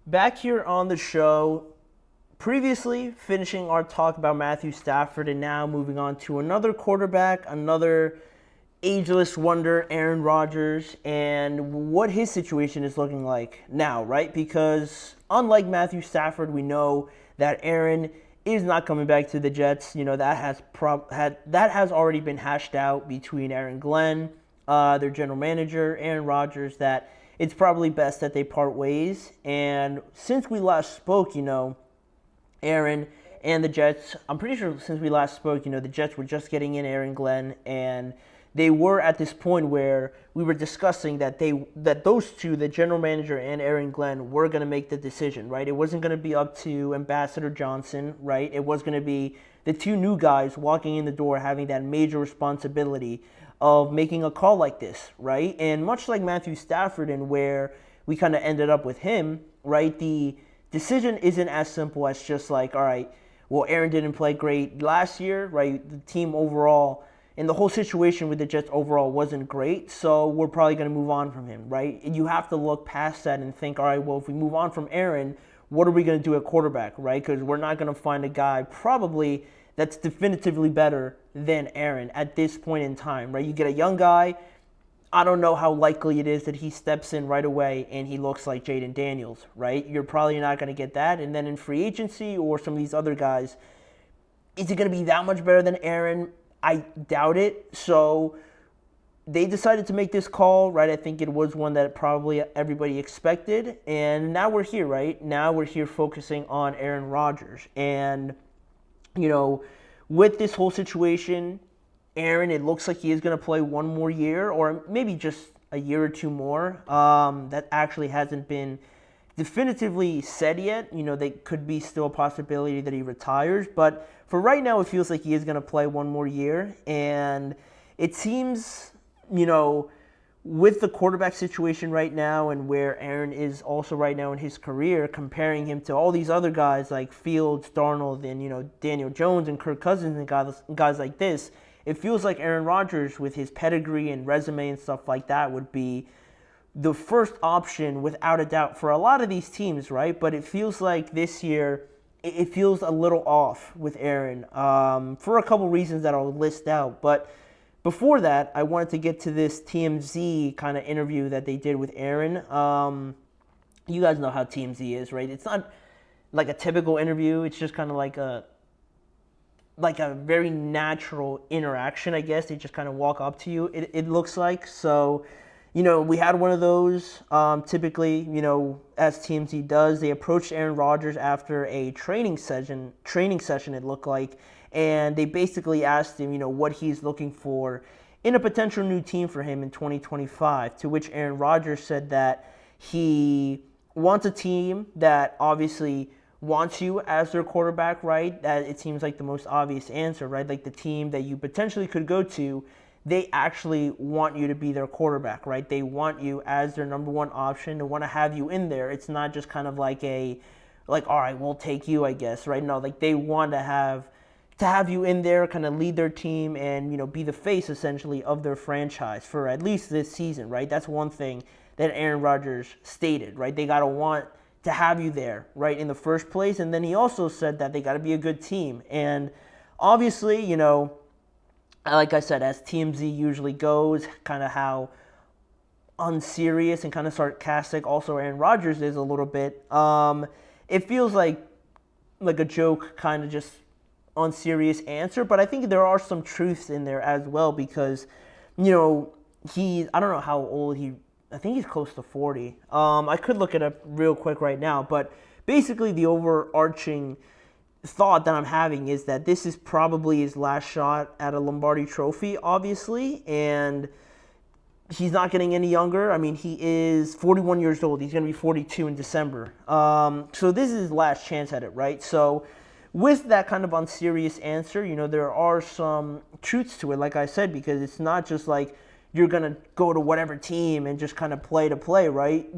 Back here on the show, previously finishing our talk about Matthew Stafford and now moving on to another quarterback, another ageless wonder, Aaron Rodgers, and what his situation is looking like now, right? Because unlike Matthew Stafford, we know that Aaron is not coming back to the Jets. You know, that has already been hashed out between Aaron Glenn, their general manager, Aaron Rodgers, that it's probably best that they part ways. And since we last spoke, Aaron and the Jets, I'm pretty sure since we last spoke, the Jets were just getting in Aaron Glenn, and they were at this point where we were discussing that those two, the general manager and Aaron Glenn, were going to make the decision, right? It wasn't going to be up to Ambassador Johnson, right? It was going to be the two new guys walking in the door having that major responsibility of making a call like this, right? And much like Matthew Stafford and where we kind of ended up with him, right? The decision isn't as simple as just like, all right, well, Aaron didn't play great last year, right? The team overall and the whole situation with the Jets overall wasn't great, so we're probably going to move on from him, right? And you have to look past that and think, all right, well, if we move on from Aaron, what are we going to do at quarterback, right? Because we're not going to find a guy probably that's definitively better than Aaron at this point in time, right? You get a young guy. I don't know how likely it is that he steps in right away and he looks like Jaden Daniels, right? You're probably not going to get that. And then in free agency or some of these other guys, is it going to be that much better than Aaron? I doubt it. So they decided to make this call, right? I think it was one that probably everybody expected. And now we're here, right? Now we're here focusing on Aaron Rodgers. And, with this whole situation, Aaron, it looks like he is going to play one more year or maybe just a year or two more. That actually hasn't been definitively said yet. They could be still a possibility that he retires. But for right now, it feels like he is going to play one more year. And it seems, with the quarterback situation right now and where Aaron is also right now in his career, comparing him to all these other guys like Fields, Darnold, and, Daniel Jones and Kirk Cousins and guys like this, it feels like Aaron Rodgers, with his pedigree and resume and stuff like that, would be the first option without a doubt for a lot of these teams, right? But it feels like this year, it feels a little off with Aaron for a couple reasons that I'll list out. But before that, I wanted to get to this TMZ kind of interview that they did with Aaron. You guys know how TMZ is, right? It's not like a typical interview. It's just kind of like a very natural interaction, I guess. They just kind of walk up to you, it looks like. So, we had one of those. Typically, as TMZ does, they approached Aaron Rodgers after a training session, it looked like, and they basically asked him, what he's looking for in a potential new team for him in 2025, to which Aaron Rodgers said that he wants a team that obviously wants you as their quarterback, right? That it seems like the most obvious answer, right? Like the team that you potentially could go to, they actually want you to be their quarterback, right? They want you as their number one option. They want to have you in there. It's not just kind of like all right, we'll take you, I guess, right? No, like they want to have you in there, kind of lead their team and, be the face essentially of their franchise for at least this season, right? That's one thing that Aaron Rodgers stated, right? They got to want to have you there, right, in the first place. And then he also said that they got to be a good team. And obviously, like I said, as TMZ usually goes, kind of how unserious and kind of sarcastic also Aaron Rodgers is a little bit. It feels like a joke, kind of just unserious answer, but I think there are some truths in there as well because, I don't know how old I think he's close to 40. I could look it up real quick right now, but basically the overarching thought that I'm having is that this is probably his last shot at a Lombardi trophy, obviously, and he's not getting any younger. I mean, he is 41 years old. He's going to be 42 in December. So this is his last chance at it, right? So with that kind of unserious answer, there are some truths to it, like I said, because it's not just like you're going to go to whatever team and just kind of play to play, right?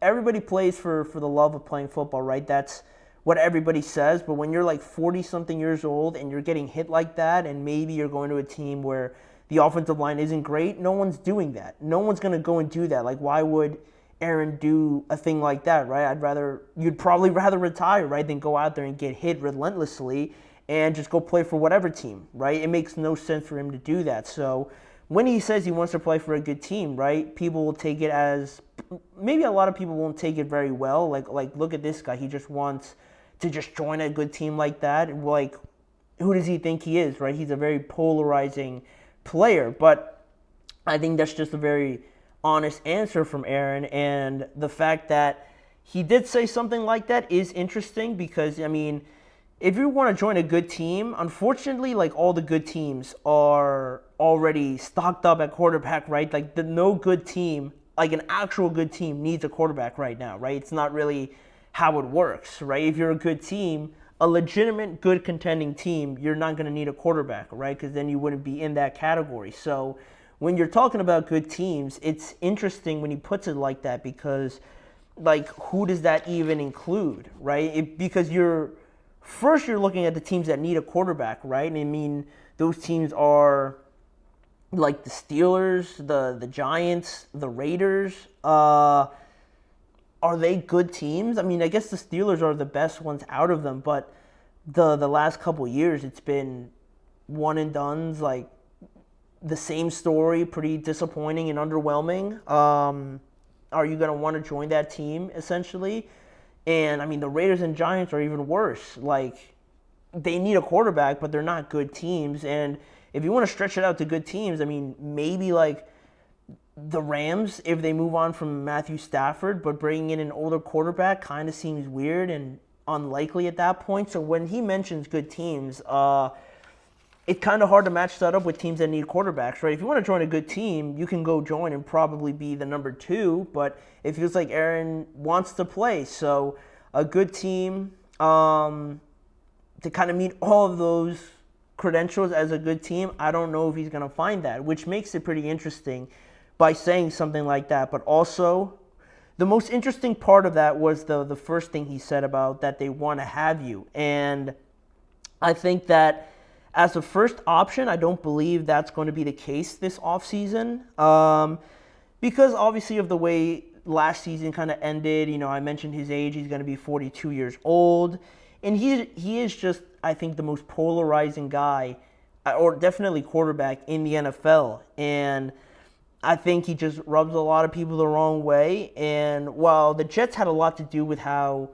Everybody plays for the love of playing football, right? That's what everybody says. But when you're like 40-something years old and you're getting hit like that and maybe you're going to a team where the offensive line isn't great, no one's doing that. No one's going to go and do that. Like, why would Aaron do a thing like that, right? You'd probably rather retire, right, than go out there and get hit relentlessly and just go play for whatever team, right? It makes no sense for him to do that. So when he says he wants to play for a good team, right, people will take it as, maybe a lot of people won't take it very well. Like look at this guy. He just wants to just join a good team like that. Like, who does he think he is, right? He's a very polarizing player. But I think that's just a very honest answer from Aaron. And the fact that he did say something like that is interesting because, I mean, if you want to join a good team, unfortunately, like all the good teams are already stocked up at quarterback, right? Like no good team, like an actual good team needs a quarterback right now, right? It's not really how it works, right? If you're a good team, a legitimate good contending team, you're not going to need a quarterback, right? Because then you wouldn't be in that category. So when you're talking about good teams, it's interesting when he puts it like that because, like, who does that even include, right? Because you're looking at the teams that need a quarterback, right? I mean, those teams are like the Steelers, the Giants, the Raiders. Are they good teams? I mean, I guess the Steelers are the best ones out of them, but the last couple of years, it's been one and dones, like the same story, pretty disappointing and underwhelming. Are you going to want to join that team, essentially? And, I mean, the Raiders and Giants are even worse. Like, they need a quarterback, but they're not good teams. And if you want to stretch it out to good teams, I mean, maybe, like, the Rams, if they move on from Matthew Stafford, but bringing in an older quarterback kind of seems weird and unlikely at that point. So when he mentions good teams, it's kind of hard to match that up with teams that need quarterbacks, right? If you want to join a good team, you can go join and probably be the number 2, but it feels like Aaron wants to play. So a good team to kind of meet all of those credentials as a good team, I don't know if he's going to find that, which makes it pretty interesting by saying something like that. But also, the most interesting part of that was the first thing he said about that they want to have you. And I think that as a first option, I don't believe that's going to be the case this offseason because obviously of the way last season kind of ended. You know, I mentioned his age. He's going to be 42 years old. And he is just, I think, the most polarizing guy, or definitely quarterback in the NFL. And I think he just rubs a lot of people the wrong way. And while the Jets had a lot to do with how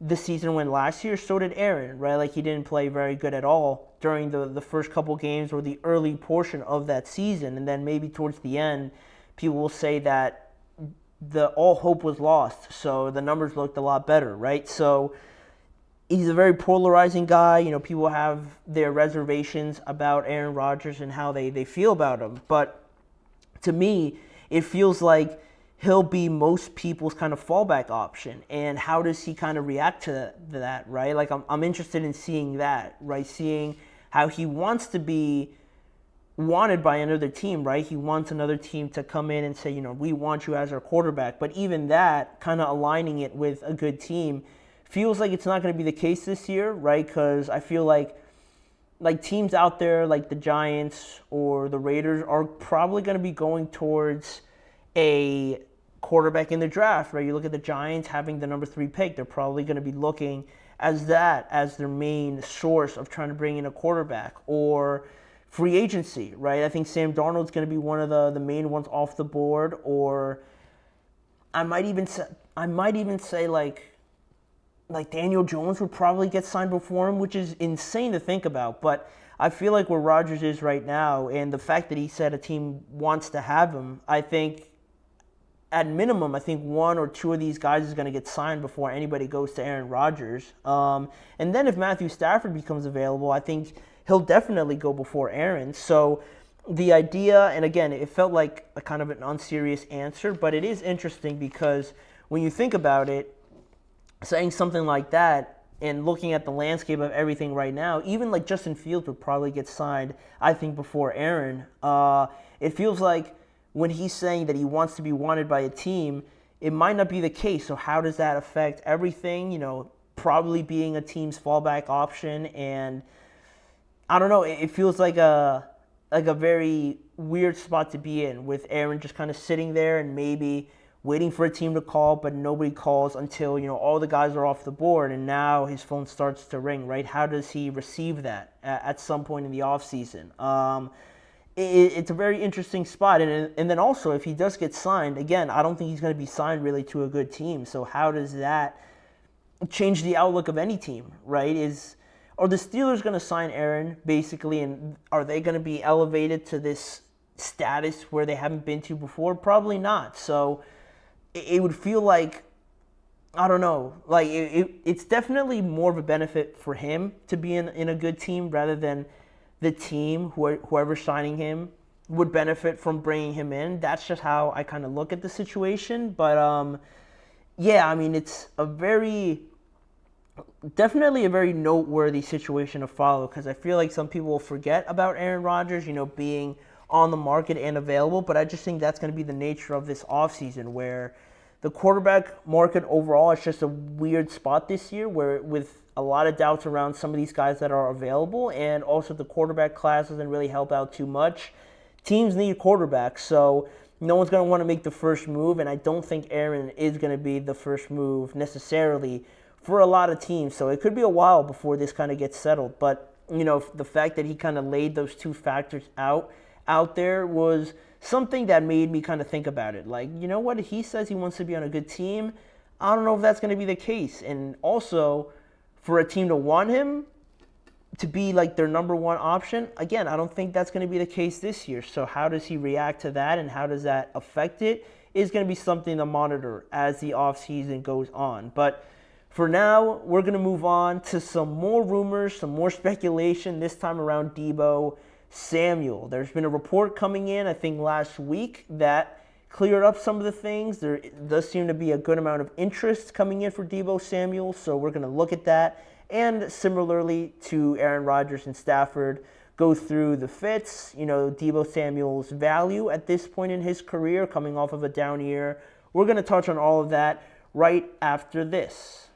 the season went last year, so did Aaron, right? Like, he didn't play very good at all during the first couple games or the early portion of that season. And then maybe towards the end, people will say that all hope was lost. So the numbers looked a lot better, right? So he's a very polarizing guy. You know, people have their reservations about Aaron Rodgers and how they feel about him. But to me, it feels like he'll be most people's kind of fallback option. And how does he kind of react to that, right? Like, I'm interested in seeing that, right? Seeing how he wants to be wanted by another team, right? He wants another team to come in and say, you know, we want you as our quarterback. But even that, kind of aligning it with a good team, feels like it's not going to be the case this year, right? Because I feel like teams out there like the Giants or the Raiders are probably going to be going towards a quarterback in the draft, right? You look at the Giants having the number 3 pick, they're probably going to be looking as that as their main source of trying to bring in a quarterback. Or free agency, right? I think Sam Darnold's going to be one of the main ones off the board. Or I might even say like Daniel Jones would probably get signed before him, which is insane to think about. But I feel like where Rodgers is right now, and the fact that he said a team wants to have him, I think at minimum, I think 1 or 2 of these guys is going to get signed before anybody goes to Aaron Rodgers. And then if Matthew Stafford becomes available, I think he'll definitely go before Aaron. So the idea, and again, it felt like a kind of an unserious answer, but it is interesting because when you think about it, saying something like that and looking at the landscape of everything right now, even like Justin Fields would probably get signed, I think, before Aaron. It feels like when he's saying that he wants to be wanted by a team, it might not be the case. So how does that affect everything? You know, probably being a team's fallback option. And I don't know, it feels like a very weird spot to be in with Aaron just kind of sitting there and maybe waiting for a team to call, but nobody calls until, all the guys are off the board, and now his phone starts to ring, right? How does he receive that at some point in the offseason? It's a very interesting spot. And then also, if he does get signed, again, I don't think he's going to be signed really to a good team. So how does that change the outlook of any team, right? Are the Steelers going to sign Aaron, basically, and are they going to be elevated to this status where they haven't been to before? Probably not. So it would feel like, I don't know, like it's definitely more of a benefit for him to be in a good team rather than the team, whoever's signing him, would benefit from bringing him in. That's just how I kind of look at the situation. But, yeah, I mean, it's definitely a very noteworthy situation to follow, because I feel like some people will forget about Aaron Rodgers, being on the market and available. But I just think that's going to be the nature of this offseason, where the quarterback market overall is just a weird spot this year, where with a lot of doubts around some of these guys that are available, and also the quarterback class doesn't really help out too much. Teams need quarterbacks, so no one's going to want to make the first move, and I don't think Aaron is going to be the first move necessarily for a lot of teams. So it could be a while before this kind of gets settled. But, the fact that he kind of laid those two factors out there was something that made me kind of think about it. Like, you know what? He says he wants to be on a good team. I don't know if that's going to be the case. And also, for a team to want him to be like their number one option, again, I don't think that's going to be the case this year. So how does he react to that, and how does that affect it, is going to be something to monitor as the offseason goes on. But for now, we're going to move on to some more rumors, some more speculation, this time around Deebo Samuel. There's been a report coming in, I think last week, that cleared up some of the things. There does seem to be a good amount of interest coming in for Deebo Samuel, so we're going to look at that. And similarly to Aaron Rodgers and Stafford, go through the fits, Deebo Samuel's value at this point in his career, coming off of a down year. We're going to touch on all of that right after this.